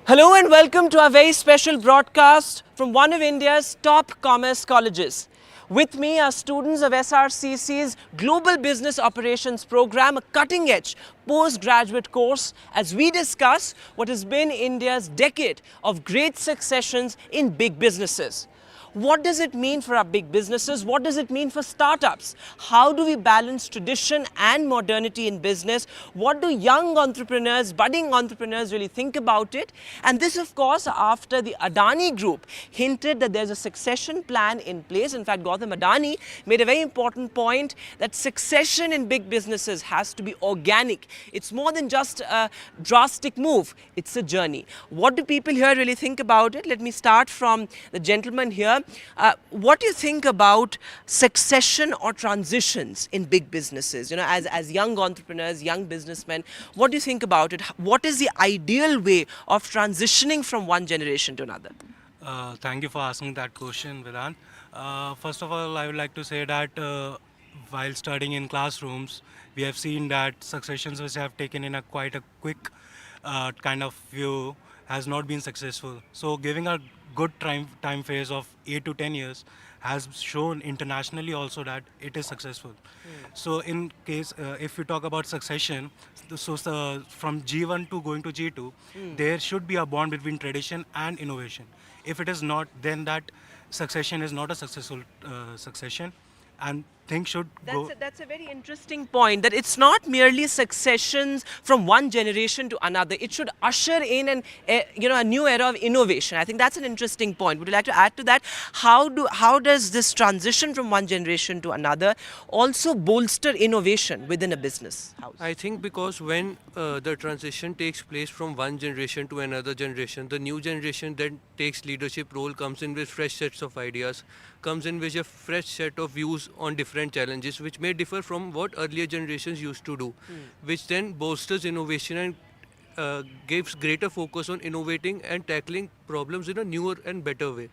Hello and welcome to our very special broadcast from one of India's top commerce colleges. With me are students of SRCC's Global Business Operations Program, a cutting-edge postgraduate course, as we discuss what has been India's decade of great successions in big businesses. What does it mean for our big businesses? What does it mean for startups? How do we balance tradition and modernity in business? What do young entrepreneurs, budding entrepreneurs really think about it? And this, of course, after the Adani Group hinted that there's a succession plan in place. In fact, Gautam Adani made a very important point that succession in big businesses has to be organic. It's more than just a drastic move. It's a journey. What do people here really think about it? Let me start from the gentleman here. What do you think about succession or transitions in big businesses? You know, as young entrepreneurs, young businessmen, what do you think about it? What is the ideal way of transitioning from one generation to another? Thank you for asking that question, Vedant. First of all, I would like to say that while studying in classrooms, we have seen that successions which have taken in a quite a quick kind of view has not been successful. So giving a good time phase of 8 to 10 years has shown internationally also that it is successful. So in case, if we talk about succession, from G1 to going to G2, there should be a bond between tradition and innovation. If it is not, then that succession is not a successful succession, and things should go. That's a very interesting point, that it's not merely successions from one generation to another. It should usher in a new era of innovation. I think that's an interesting point. Would you like to add to that? How does this transition from one generation to another also bolster innovation within a business house? I think because when the transition takes place from one generation to another generation, the new generation that takes leadership role comes in with fresh sets of ideas, comes in with a fresh set of views on different challenges which may differ from what earlier generations used to do, which then bolsters innovation and gives greater focus on innovating and tackling problems in a newer and better way.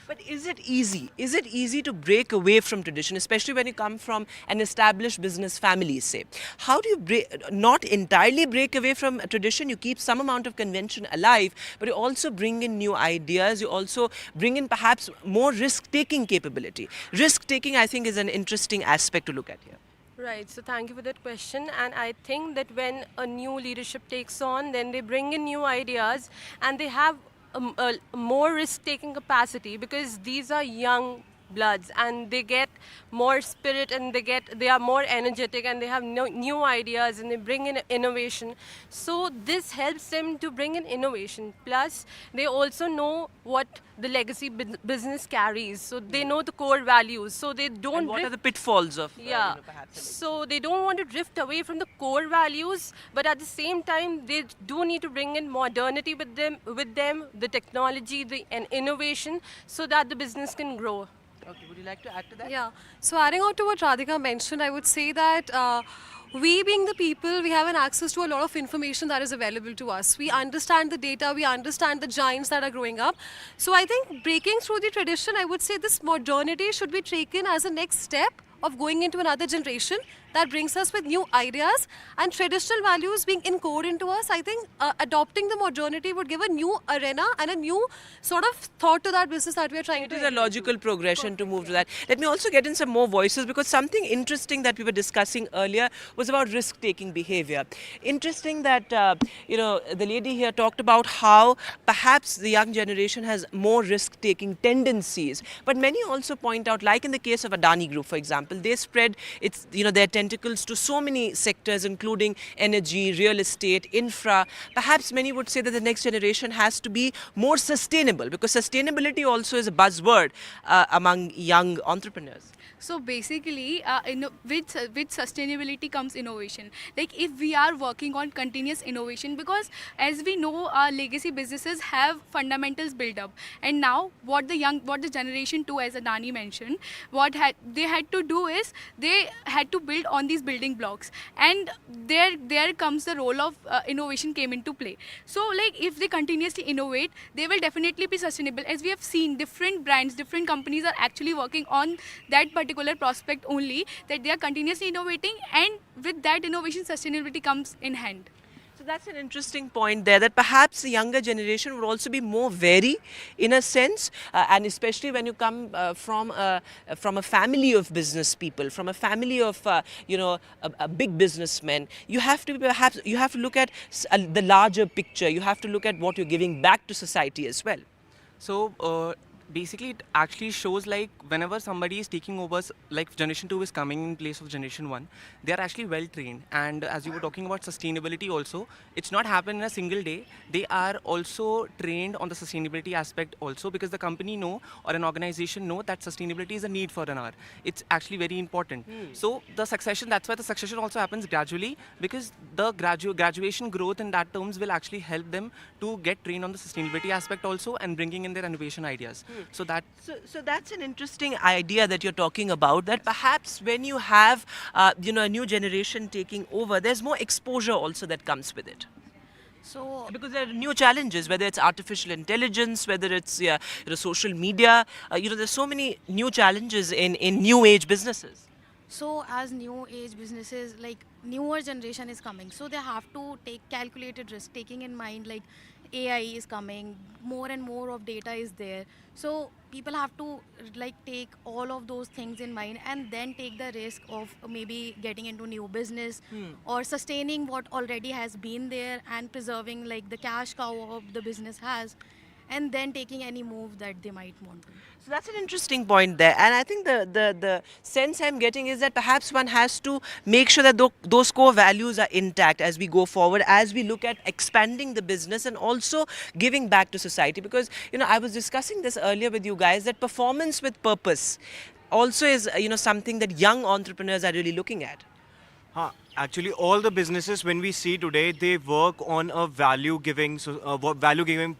But is it easy? Is it easy to break away from tradition, especially when you come from an established business family, say? How do you not entirely break away from a tradition? You keep some amount of convention alive, but you also bring in new ideas. You also bring in perhaps more risk-taking capability. Risk-taking, I think, is an interesting aspect to look at here. Right, so thank you for that question. And I think that when a new leadership takes on, then they bring in new ideas and they have a more risk-taking capacity, because these are young bloods and they get more spirit and they are more energetic and they have new ideas and they bring in innovation. So this helps them to bring in innovation. Plus they also know what the legacy business carries, so they know the core values, so they don't And what are the pitfalls of perhaps so they don't want to drift away from the core values, but at the same time they do need to bring in modernity with them, the technology, and innovation, so that the business can grow. Okay, would you like to add to that? Yeah. So adding on to what Radhika mentioned, I would say that we being the people, we have an access to a lot of information that is available to us. We understand the data, we understand the giants that are growing up. So I think breaking through the tradition, I would say this modernity should be taken as a next step of going into another generation that brings us with new ideas and traditional values being encoded into us. I think adopting the modernity would give a new arena and a new sort of thought to that business that we are trying It to is a logical progression to move to that. Let me also get in some more voices, because something interesting that we were discussing earlier was about risk-taking behavior. Interesting that the lady here talked about how perhaps the young generation has more risk-taking tendencies. But many also point out, like in the case of Adani Group, for example, they spread their tentacles to so many sectors, including energy, real estate, infra. Perhaps many would say that the next generation has to be more sustainable, because sustainability also is a buzzword among young entrepreneurs. So basically, with sustainability comes innovation. Like if we are working on continuous innovation, because as we know, our legacy businesses have fundamentals built up, and now what the generation two, as Adani mentioned, they had to do is they had to build on these building blocks, and there comes the role of innovation came into play. So like if they continuously innovate, they will definitely be sustainable. As we have seen, different brands, different companies are actually working on that particular prospect only, that they are continuously innovating, and with that innovation, sustainability comes in hand. So that's an interesting point there, that perhaps the younger generation would also be more wary in a sense, and especially when you come from a family of business people, from a family of a big businessmen. You have to perhaps you have to look at the larger picture. You have to look at what you're giving back to society as well. So basically, it actually shows like whenever somebody is taking over, like Generation 2 is coming in place of Generation 1, they are actually well trained. And as you were talking about sustainability also, it's not happened in a single day. They are also trained on the sustainability aspect also, because the company know or an organization know that sustainability is a need for an hour. It's actually very important. So the succession, that's why the succession also happens gradually, because the graduation growth in that terms will actually help them to get trained on the sustainability aspect also, and bringing in their innovation ideas. So that So that's an interesting idea that you're talking about, that perhaps when you have a new generation taking over, there's more exposure also that comes with it. So Because there are new challenges, whether it's artificial intelligence, whether it's social media. There's so many new challenges in new age businesses. so as new age businesses, like newer generation is coming, so they have to take calculated risk, taking in mind like AI is coming, more and more of data is there. So people have to like take all of those things in mind and then take the risk of maybe getting into new business or sustaining what already has been there and preserving like the cash cow of the business has, and then taking any move that they might want to. So that's an interesting point there, and I think the sense I'm getting is that perhaps one has to make sure that those core values are intact as we go forward, as we look at expanding the business and also giving back to society. Because I was discussing this earlier with you guys, that performance with purpose also is something that young entrepreneurs are really looking at. Actually, all the businesses when we see today, they work on a value giving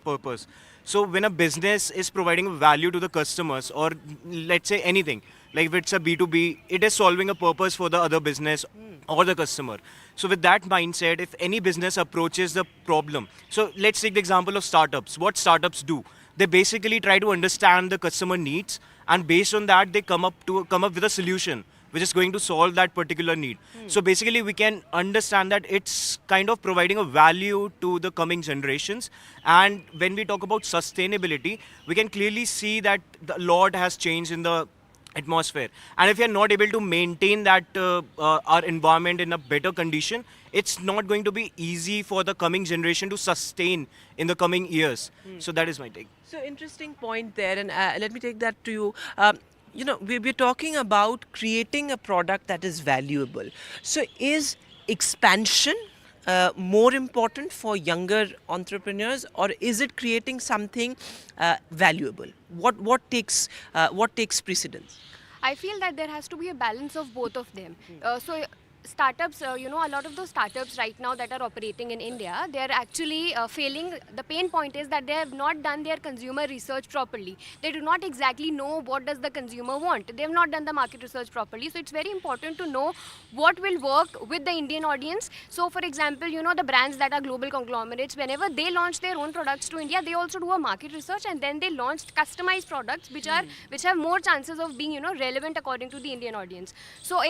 purpose. So when a business is providing value to the customers, or let's say anything, like if it's a B2B, it is solving a purpose for the other business or the customer. So with that mindset, if any business approaches the problem, so let's take the example of startups. What startups do? They basically try to understand the customer needs, and based on that, they come up with a solution which is going to solve that particular need. So basically we can understand that it's kind of providing a value to the coming generations. And when we talk about sustainability, we can clearly see that a lot has changed in the atmosphere. And if we are not able to maintain that our environment in a better condition, it's not going to be easy for the coming generation to sustain in the coming years. So that is my take. So interesting point there, and let me take that to you. We're talking about creating a product that is valuable. So is expansion more important for younger entrepreneurs, or is it creating something valuable? What takes precedence? I feel that there has to be a balance of both of them. So startups, a lot of those startups right now that are operating in India, they are actually failing. The pain point is that they have not done their consumer research properly. They do not exactly know what does the consumer want. They have not done the market research properly. So it's very important to know what will work with the Indian audience. So for example, the brands that are global conglomerates, whenever they launch their own products to India, they also do a market research, and then they launch customized products which have more chances of being relevant according to the Indian audience. So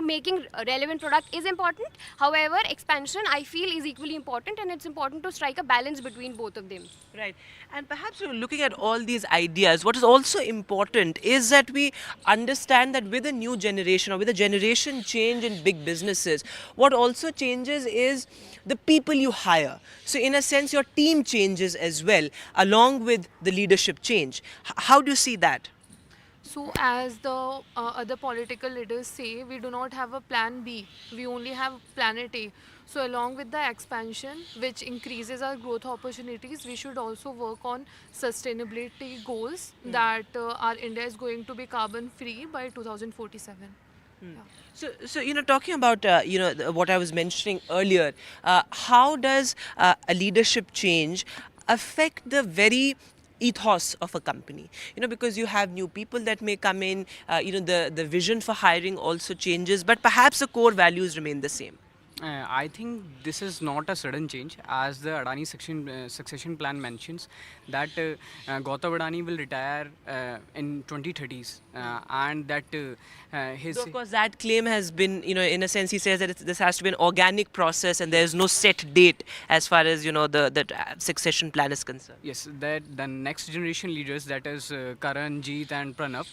making relevant product is important. However, expansion I feel is equally important, and it's important to strike a balance between both of them. Right. And perhaps looking at all these ideas, what is also important is that we understand that with a new generation, or with a generation change in big businesses, what also changes is the people you hire. So in a sense, your team changes as well, along with the leadership change. How do you see that? So as the other political leaders say, we do not have a plan B, we only have planet A. So along with the expansion, which increases our growth opportunities, we should also work on sustainability goals that our India is going to be carbon free by 2047. So talking about what I was mentioning earlier, how does a leadership change affect the very ethos of a company? Because you have new people that may come in, the vision for hiring also changes, but perhaps the core values remain the same. I think this is not a sudden change, as the Adani succession plan mentions that Gautam Adani will retire in 2030s, and that his So of course, that claim has been, in a sense, he says that this has to be an organic process and there is no set date as far as, the succession plan is concerned. Yes, that the next generation leaders, that is Karan, Jeet, and Pranav,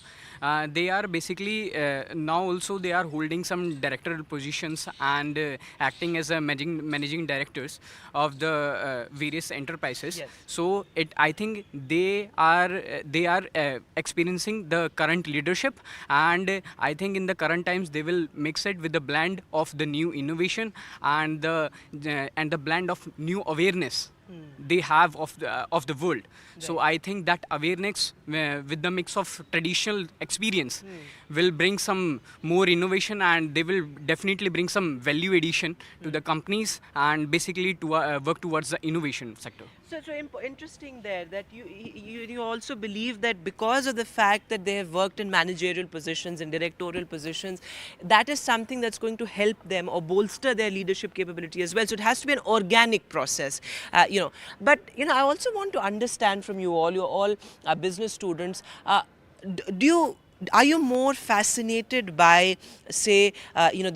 they are basically now also they are holding some directorial positions and acting as a managing directors of the various enterprises. Yes. So I think they are experiencing the current leadership, and I think in the current times they will mix it with the blend of the new innovation and the blend of new awareness they have of the world. So I think that awareness with the mix of traditional experience will bring some more innovation, and they will definitely bring some value addition to the companies and basically to work towards the innovation sector. So interesting there that you also believe that because of the fact that they have worked in managerial positions and directorial positions, that is something that's going to help them or bolster their leadership capability as well. So it has to be an organic process, But I also want to understand from you all. You're all business students. Are you more fascinated by, say,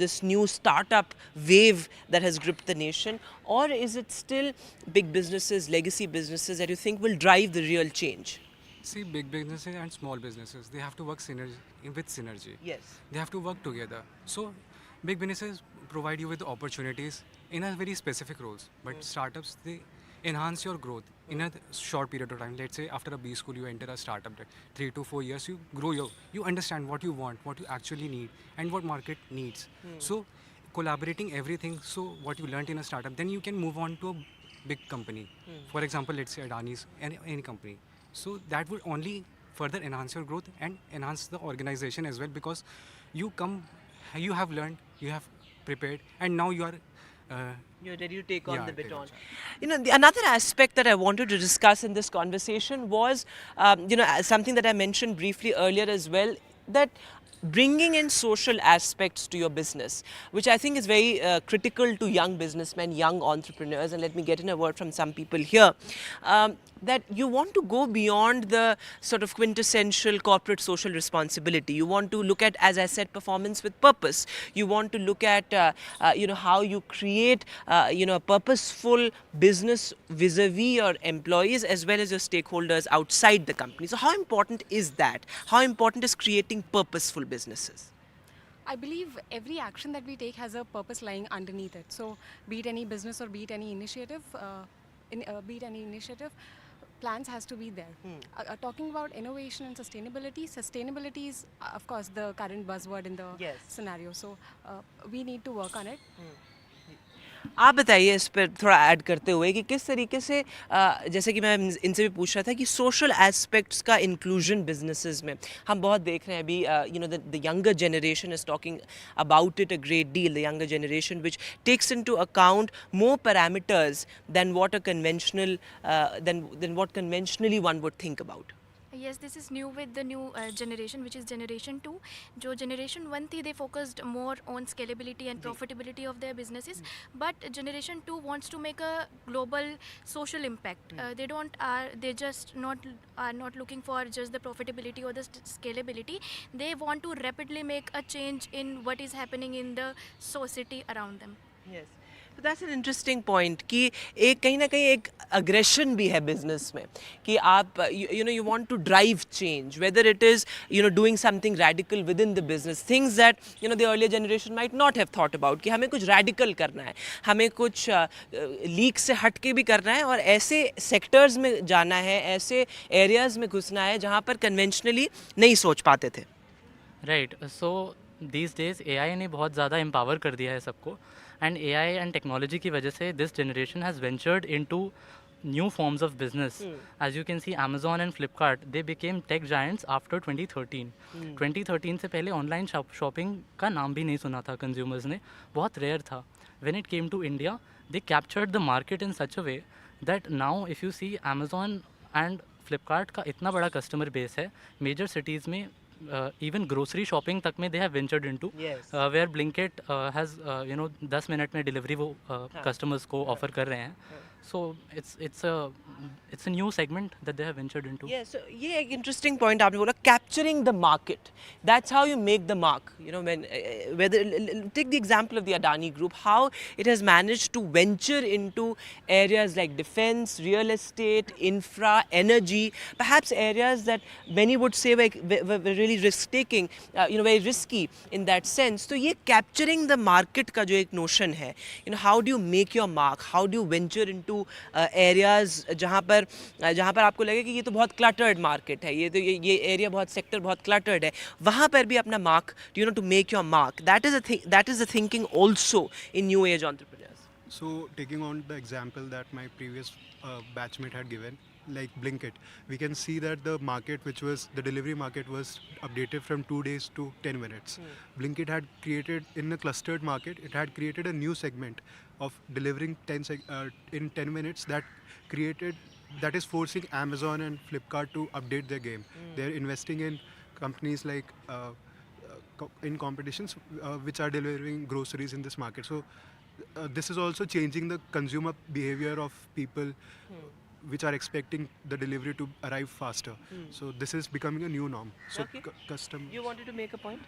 this new startup wave that has gripped the nation, or is it still big businesses, legacy businesses that you think will drive the real change? See, big businesses and small businesses, they have to work with synergy. Yes. They have to work together. So, big businesses provide you with opportunities in a very specific roles, but startups, they enhance your growth in a short period of time. Let's say after a B school, you enter a startup. 3 to 4 years, you grow. You understand what you want, what you actually need, and what market needs. So, collaborating everything. So, what you learned in a startup, then you can move on to a big company. For example, let's say Adani's, any company. So that would only further enhance your growth and enhance the organization as well, because you have learned, you have prepared, and now you are you're ready to take on Yeah, the take baton. on. Another aspect that I wanted to discuss in this conversation was, something that I mentioned briefly earlier as well, that bringing in social aspects to your business, which I think is very critical to young businessmen, young entrepreneurs, and let me get in a word from some people here, that you want to go beyond the sort of quintessential corporate social responsibility. You want to look at, as I said, performance with purpose. You want to look at, how you create, a purposeful business vis-a-vis your employees as well as your stakeholders outside the company. So how important is that? How important is creating purposeful businesses? I believe every action that we take has a purpose lying underneath it. So, be it any business or be it any initiative, plans has to be there. Talking about innovation and sustainability is, of course, the current buzzword in the scenario. So, we need to work on it. आप बताइए इस पर थोड़ा add करते हुए कि किस तरीके से, जैसे कि मैं इनसे भी पूछ रहा था कि सोशल एस्पेक्ट्स का इंक्लूजन बिजनेसेस में हम बहुत देख रहे हैं अभी, the younger generation is talking about it a great deal, the younger generation which takes into account more parameters than what conventionally one would think about. Yes, this is new with the new generation, which is generation 2. जो generation 1 थी, they focused more on scalability and profitability of their businesses, but generation 2 wants to make a global social impact. They just are not looking for just the profitability or the scalability. They want to rapidly make a change in what is happening in the society around them. Yes. So that's an interesting point कि एक कहीं ना कहीं एक aggression भी है business में कि आप you want to drive change, whether it is doing something radical within the business, things that the earlier generation might not have thought about, कि हमें कुछ radical करना है, हमें कुछ leak से हट के भी करना है और ऐसे sectors में जाना है, ऐसे areas में घुसना है जहाँ पर conventionally नहीं सोच पाते थे. Right. So these days AI ने बहुत ज़्यादा empower कर दिया है सबको, and AI and technology की वजह से this generation has ventured into new forms of business. As you can see, Amazon and Flipkart, they became tech giants after 2013. 2013 से पहले online shopping का नाम भी नहीं सुना था consumers ने, बहुत rare था. When it came to India, they captured the market in such a way that now if you see Amazon and Flipkart का इतना बड़ा customer base है, major cities में even grocery shopping तक में they have ventured into, where Blinkit has 10 minute में delivery वो customers को offer कर रहे हैं. So it's a new segment that they have ventured into. Yeah, so ये एक interesting point आपने बोला, capturing the market. That's how you make the mark. You know, when take the example of the Adani Group, how it has managed to venture into areas like defense, real estate, infra, energy, perhaps areas that many would say were really risk-taking, very risky in that sense. So ये capturing the market का जो एक notion है, how do you make your mark? How do you venture into areas जहाँ पर आपको लगे कि ये तो बहुत cluttered market है, ये area बहुत sector बहुत cluttered है, वहाँ पर भी अपना mark, to make your mark. That is the thinking also in new age entrepreneurs. So taking on the example that my previous batchmate had given, like Blinkit, we can see that the market, the delivery market, was updated from 2 days to 10 minutes. Blinkit had created, in a clustered market, it had created a new segment of delivering in 10 minutes that is forcing Amazon and Flipkart to update their game. They're investing in companies like in competitions which are delivering groceries in this market. So this is also changing the consumer behavior of people which are expecting the delivery to arrive faster. So this is becoming a new norm. So Okay. custom. You wanted to make a point?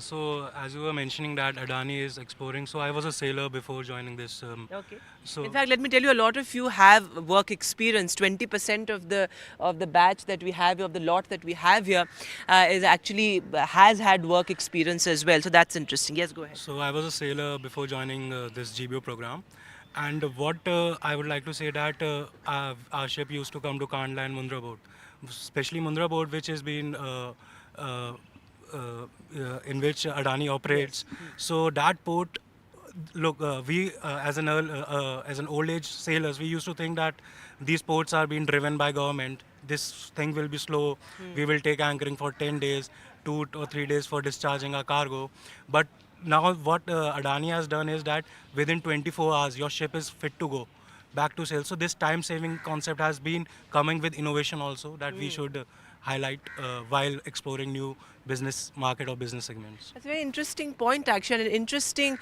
So as you were mentioning that Adani is exploring, so I was a sailor before joining this. Okay. So In fact, let me tell you, a lot of you have work experience. 20% of the batch that we have, of the lot that we have here, is actually has had work experience as well. So that's interesting. Yes, go ahead. So I was a sailor before joining this GBO program. And what I would like to say that our ship used to come to Kandla and Mundra Port, especially Mundra Port, which has been in which Adani operates. So that port, look, we as an old age sailors, we used to think that these ports are being driven by government. This thing will be slow. We will take anchoring for 10 days, 2 or 3 days for discharging our cargo. But now what Adani has done is that within 24 hours your ship is fit to go back to sail. So this time saving concept has been coming with innovation also that we should highlight while exploring new business market or business segments. That's a very interesting point, actually, an interesting,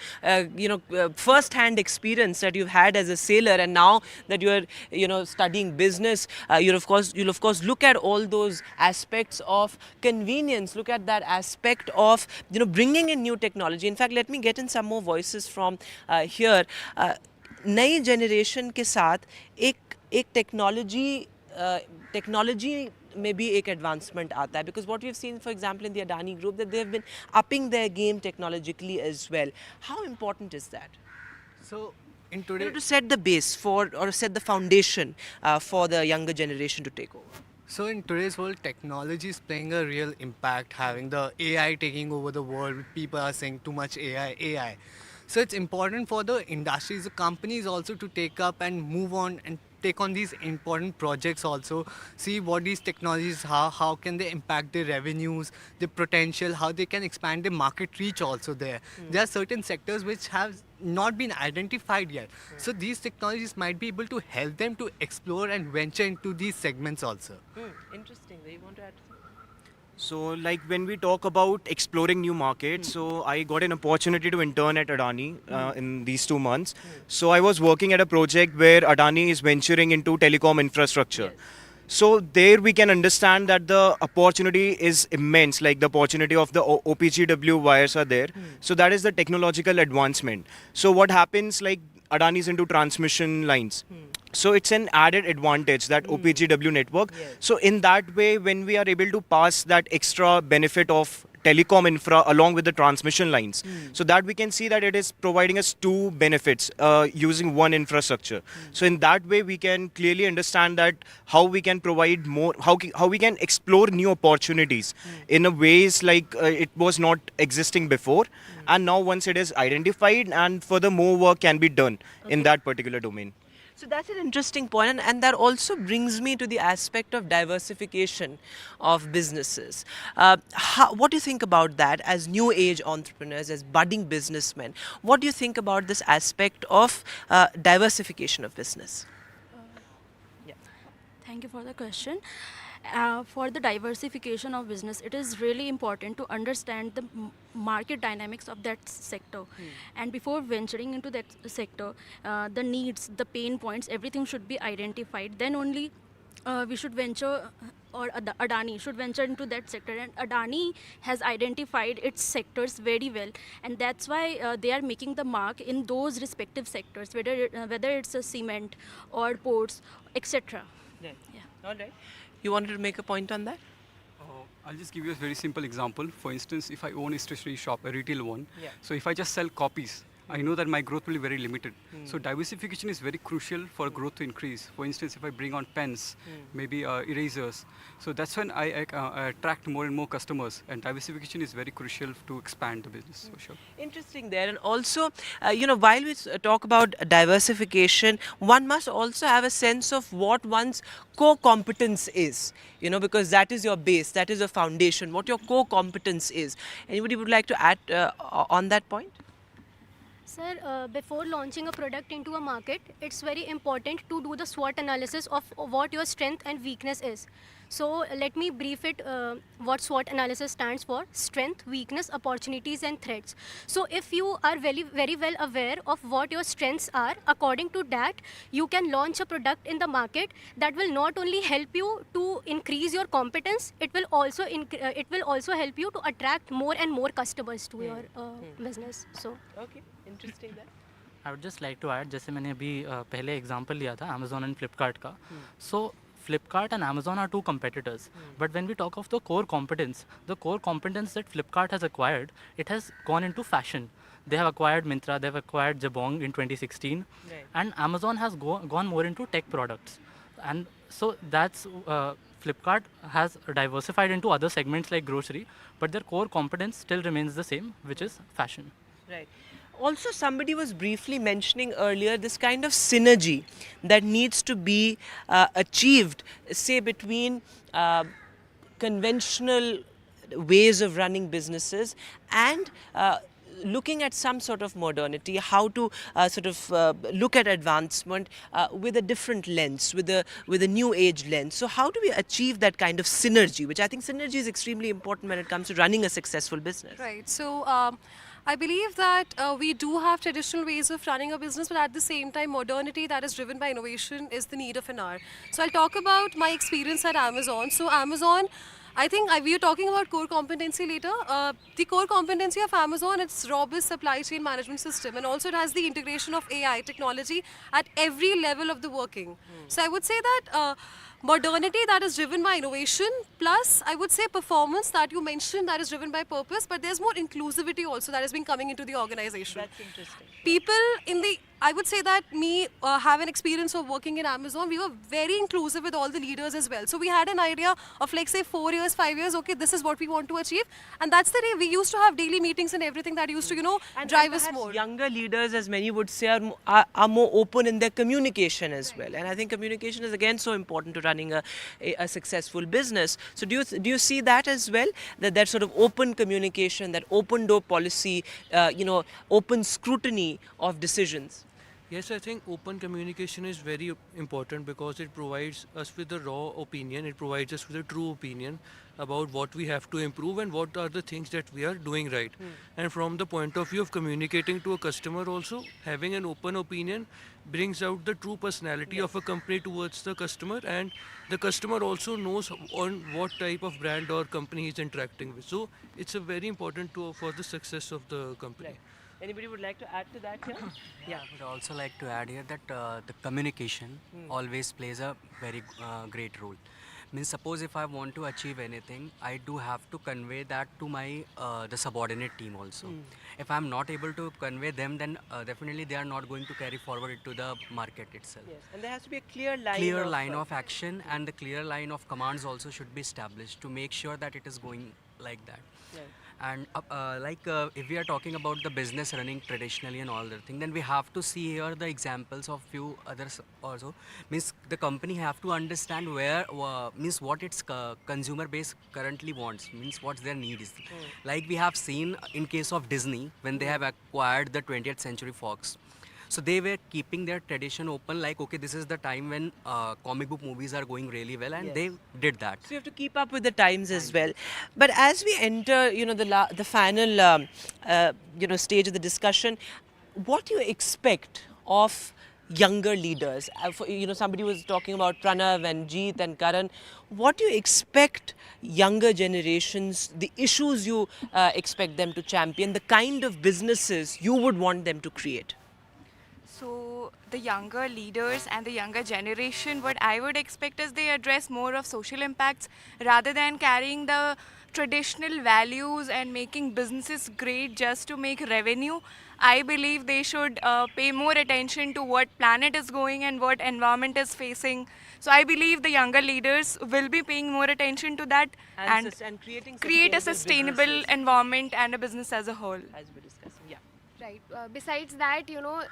first-hand experience that you've had as a sailor, and now that you're, studying business, you'll of course look at all those aspects of convenience, look at that aspect of, bringing in new technology. In fact, let me get in some more voices from here. नई generation के साथ एक technology में भी एक advancement आता है, because what we've seen, for example, in the Adani Group, that they have been upping their game technologically as well. How important is that? So in today, to set the base for, or set the foundation for the younger generation to take over. So in today's world, technology is playing a real impact, having the AI taking over the world. People are saying too much AI. So it's important for the industries, the companies also to take up and move on and take on these important projects also, see what these technologies, how can they impact their revenues, their potential, how they can expand their market reach also there. There are certain sectors which have not been identified yet. So these technologies might be able to help them to explore and venture into these segments also. Interesting. Do you want to add? So like when we talk about exploring new markets, so I got an opportunity to intern at Adani in these 2 months. So I was working at a project where Adani is venturing into telecom infrastructure. So there we can understand that the opportunity is immense, like the opportunity of the OPGW wires are there. So that is the technological advancement. So what happens, like Adani is into transmission lines. So it's an added advantage, that OPGW network. So in that way, when we are able to pass that extra benefit of telecom infra along with the transmission lines, so that we can see that it is providing us two benefits using one infrastructure. So in that way, we can clearly understand that how we can provide more, how we can explore new opportunities in a ways like it was not existing before. And now once it is identified, and further more work can be done in that particular domain. So that's an interesting point, and that also brings me to the aspect of diversification of businesses. What do you think about that as new age entrepreneurs, as budding businessmen? What do you think about this aspect of diversification of business? Thank you for the question. For the diversification of business, it is really important to understand the market dynamics of that sector. And before venturing into that sector, the needs, the pain points, everything should be identified. Then only we should venture, or Adani should venture into that sector. And Adani has identified its sectors very well, and that's why they are making the mark in those respective sectors, whether it's a cement or ports, etc. Yeah. All right. You wanted to make a point on that? I'll just give you a very simple example. For instance, if I own a stationery shop, a retail one, Yeah. so if I just sell copies, I know that my growth will be very limited. So diversification is very crucial for growth to increase. For instance, if I bring on pens, maybe erasers, so that's when I attract more and more customers. And diversification is very crucial to expand the business, for sure. Interesting there. And also, while we talk about diversification, one must also have a sense of what one's core competence is, because that is your base, that is your foundation, what your core competence is. Anybody would like to add on that point? Sir, before launching a product into a market, it's very important to do the SWOT analysis of what your strength and weakness is. So let me brief it what SWOT analysis stands for: strength, weakness, opportunities and threats. So if you are very, very well aware of what your strengths are, according to that, you can launch a product in the market that will not only help you to increase your competence, it will also help you to attract more and more customers to your business. So okay, interesting that. I would just like to add, जैसे मैंने अभी पहले example लिया था Amazon and Flipkart का, so Flipkart and Amazon are two competitors. But when we talk of the core competence that Flipkart has acquired, it has gone into fashion. They have acquired Myntra, they have acquired Jabong in 2016, and Amazon has gone more into tech products. And so that's Flipkart has diversified into other segments like grocery, but their core competence still remains the same, which is fashion. Right. Also, somebody was briefly mentioning earlier this kind of synergy that needs to be achieved, say, between conventional ways of running businesses and looking at some sort of modernity, how to look at advancement with a different lens, with a new age lens. So how do we achieve that kind of synergy, which I think synergy is extremely important when it comes to running a successful business? Right. So I believe that we do have traditional ways of running a business, but at the same time, modernity that is driven by innovation is the need of an hour. So I'll talk about my experience at Amazon. So Amazon, I think we are talking about core competency later. The core competency of Amazon, it's robust supply chain management system, and also it has the integration of AI technology at every level of the working. So I would say that modernity that is driven by innovation, plus I would say performance that you mentioned that is driven by purpose, but there's more inclusivity also that has been coming into the organization. That's interesting. People I would say that have an experience of working in Amazon, we were very inclusive with all the leaders as well. So we had an idea of, like, say 4 years, 5 years, okay, this is what we want to achieve. And that's the day we used to have daily meetings and everything that used to, drive us more. Younger leaders, as many would say, are more open in their communication as well. And I think communication is again so important to running a successful business. So do you see that as well? That sort of open communication, that open door policy, open scrutiny of decisions? Yes, I think open communication is very important because it provides us with a raw opinion, it provides us with a true opinion about what we have to improve and what are the things that we are doing right. And from the point of view of communicating to a customer also, having an open opinion brings out the true personality of a company towards the customer, and the customer also knows on what type of brand or company he is interacting with. So it's a very important for the success of the company. Right. Anybody would like to add to that here? Yeah, I would also like to add here that the communication always plays a very great role. Means suppose if I want to achieve anything, I do have to convey that to my the subordinate team also. If I'm not able to convey them, then definitely they are not going to carry forward it to the market itself. Yes, and there has to be a clear line of action, and the clear line of commands also should be established to make sure that it is going like that. Right. And if we are talking about the business running traditionally and all that thing, then we have to see here the examples of few others also. Means the company have to understand where means what its consumer base currently wants, means what their need is. Like we have seen in case of Disney when they have acquired the 20th Century Fox. So they were keeping their tradition open, like, okay, this is the time when comic book movies are going really well, and they did that. So you have to keep up with the times as well. But as we enter, the final, stage of the discussion, what do you expect of younger leaders? Somebody was talking about Pranav and Jeet and Karan. What do you expect younger generations, the issues you expect them to champion, the kind of businesses you would want them to create? So the younger leaders and the younger generation, what I would expect is they address more of social impacts rather than carrying the traditional values and making businesses great just to make revenue. I believe they should pay more attention to what planet is going and what environment is facing. So I believe the younger leaders will be paying more attention to that and create a sustainable environment and a business as a whole. As we're discussing, yeah. Right. Besides that,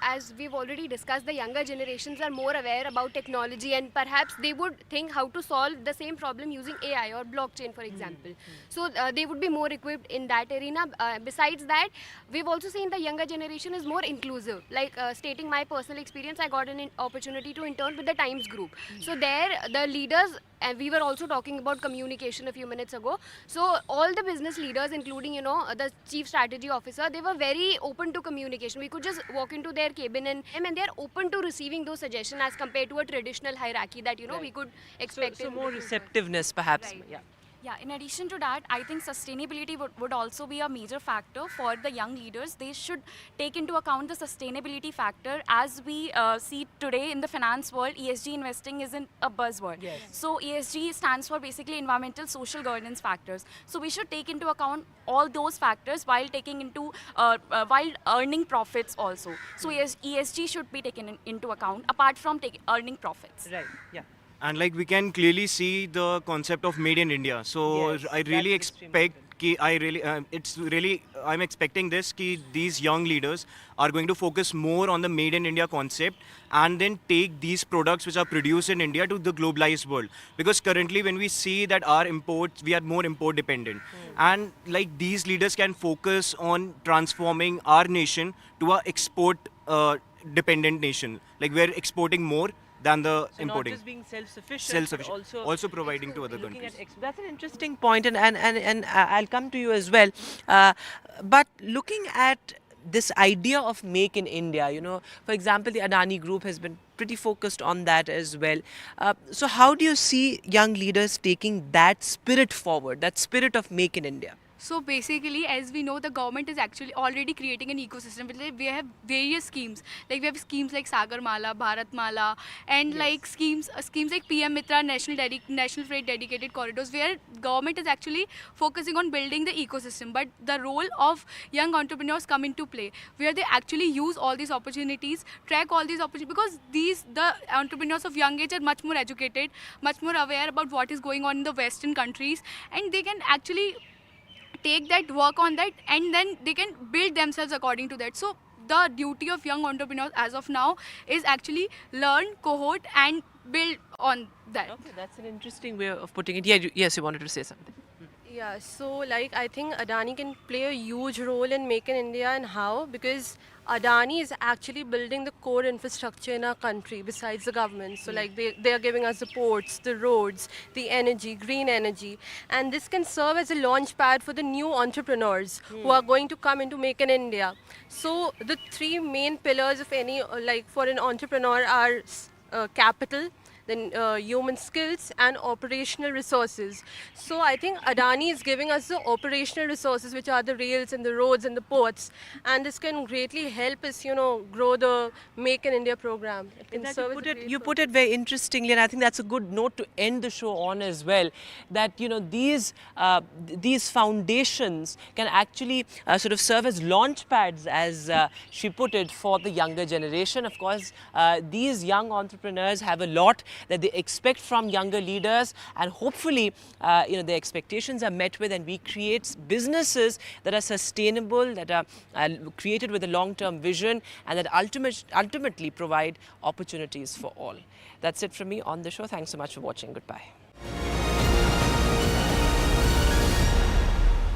as we've already discussed, the younger generations are more aware about technology and perhaps they would think how to solve the same problem using AI or blockchain, for example. So they would be more equipped in that arena. Besides that, we've also seen the younger generation is more inclusive. Like stating my personal experience, I got an opportunity to intern with the Times Group. So there, the leaders, and we were also talking about communication a few minutes ago. So all the business leaders, including, the chief strategy officer, they were very open to communication. We could just walk into their cabin and they're open to receiving those suggestions as compared to a traditional hierarchy that, we could expect. So more receptiveness perhaps. Right. Yeah. Yeah, in addition to that, I think sustainability would also be a major factor for the young leaders. They should take into account the sustainability factor. As we see today in the finance world, ESG investing isn't a buzzword. Yes. So ESG stands for basically environmental social governance factors. So we should take into account all those factors while taking into while earning profits also. So ESG should be taken into account apart from earning profits. Right. Yeah. And like we can clearly see the concept of made in India. So Yes, I really expect I'm expecting these young leaders are going to focus more on the made in India concept and then take these products which are produced in India to the globalized world. Because currently when we see that our imports, we are more import dependent. And like these leaders can focus on transforming our nation to a export dependent nation. Like we're exporting more than the So importing. not just being self-sufficient, but also providing to other looking countries. at that's an interesting point, and I'll come to you as well. But looking at this idea of make in India, for example, the Adani Group has been pretty focused on that as well. So how do you see young leaders taking that spirit forward, that spirit of make in India? So basically, as we know, the government is actually already creating an ecosystem. We have various schemes. Like we have schemes like Sagar Mala, Bharat Mala, and like schemes like PM Mitra, National Freight Dedicated Corridors, where government is actually focusing on building the ecosystem. But the role of young entrepreneurs come into play, where they actually use all these opportunities, track all these opportunities, because the entrepreneurs of young age are much more educated, much more aware about what is going on in the Western countries, and they can actually take that, work on that, and then they can build themselves according to that. So the duty of young entrepreneurs as of now is actually learn, cohort, and build on that. Okay, that's an interesting way of putting it. Yeah, yes, you wanted to say something. Yeah, so I think Adani can play a huge role in Make in India, and how? Because Adani is actually building the core infrastructure in our country besides the government. So they are giving us the ports, the roads, the energy, green energy. And this can serve as a launch pad for the new entrepreneurs who are going to come into Make in India. So the three main pillars of any, for an entrepreneur are capital, then human skills and operational resources. So I think Adani is giving us the operational resources, which are the rails and the roads and the ports, and this can greatly help us, grow the Make in India program. It can serve as a great You put it very interestingly, and I think that's a good note to end the show on as well. That these foundations can actually sort of serve as launch pads, as she put it, for the younger generation. Of course, these young entrepreneurs have a lot that they expect from younger leaders, and hopefully the expectations are met with, and we create businesses that are sustainable, that are created with a long-term vision, and that ultimately provide opportunities for all. That's it from me on the show. Thanks so much for watching. Goodbye.